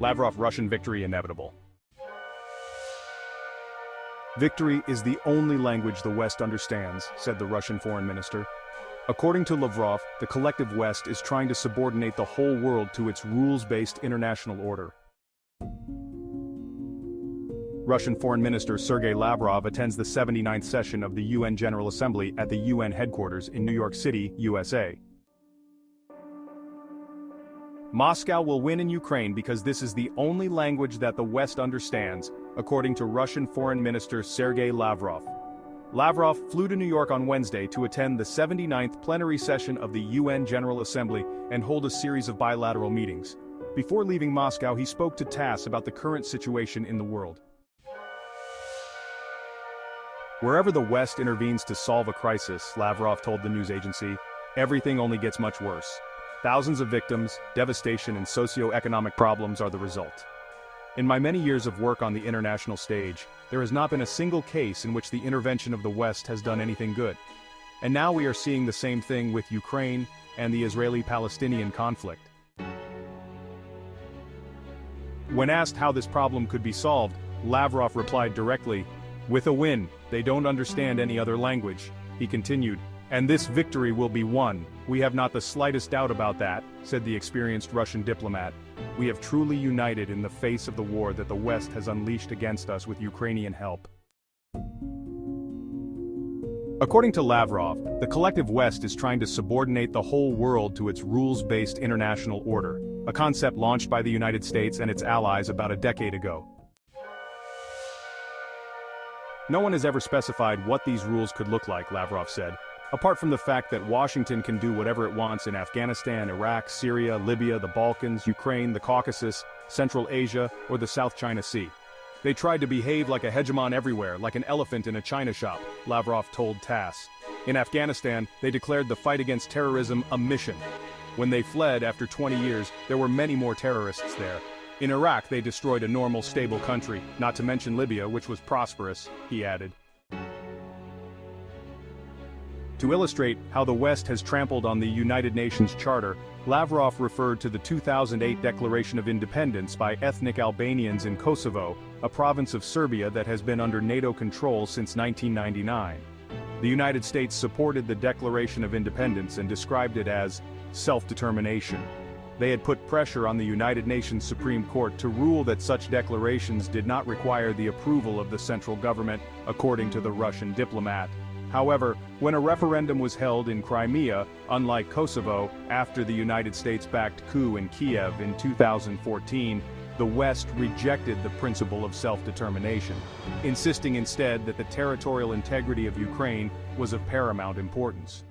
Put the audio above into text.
Lavrov, Russian victory inevitable. Victory is the only language the West understands, said the Russian foreign minister. According to Lavrov, the collective West is trying to subordinate the whole world to its rules-based international order. Russian Foreign Minister Sergey Lavrov attends the 79th session of the UN General Assembly at the UN headquarters in New York City, USA. Moscow will win in Ukraine because this is the only language that the West understands, according to Russian Foreign Minister Sergey Lavrov. Lavrov flew to New York on Wednesday to attend the 79th plenary session of the UN General Assembly and hold a series of bilateral meetings. Before leaving Moscow, he spoke to TASS about the current situation in the world. Wherever the West intervenes to solve a crisis, Lavrov told the news agency, everything only gets much worse. Thousands of victims, devastation and socio-economic problems are the result. In my many years of work on the international stage, there has not been a single case in which the intervention of the West has done anything good. And now we are seeing the same thing with Ukraine and the Israeli-Palestinian conflict. When asked how this problem could be solved, Lavrov replied directly, "With a win, they don't understand any other language." He continued, "And this victory will be won. We have not the slightest doubt about that," said the experienced Russian diplomat. "We have truly united in the face of the war that the West has unleashed against us with Ukrainian help." According to Lavrov, the collective West is trying to subordinate the whole world to its rules-based international order, a concept launched by the United States and its allies about a decade ago. No one has ever specified what these rules could look like, Lavrov said, apart from the fact that Washington can do whatever it wants in Afghanistan, Iraq, Syria, Libya, the Balkans, Ukraine, the Caucasus, Central Asia, or the South China Sea. They tried to behave like a hegemon everywhere, like an elephant in a china shop, Lavrov told TASS. In Afghanistan, they declared the fight against terrorism a mission. When they fled after 20 years, there were many more terrorists there. In Iraq, they destroyed a normal, stable country, not to mention Libya, which was prosperous, he added. To illustrate how the West has trampled on the United Nations Charter, Lavrov referred to the 2008 Declaration of Independence by ethnic Albanians in Kosovo, a province of Serbia that has been under NATO control since 1999. The United States supported the Declaration of Independence and described it as self-determination. They had put pressure on the United Nations Supreme Court to rule that such declarations did not require the approval of the central government, according to the Russian diplomat. However, when a referendum was held in Crimea, unlike Kosovo, after the United States-backed coup in Kiev in 2014, the West rejected the principle of self-determination, insisting instead that the territorial integrity of Ukraine was of paramount importance.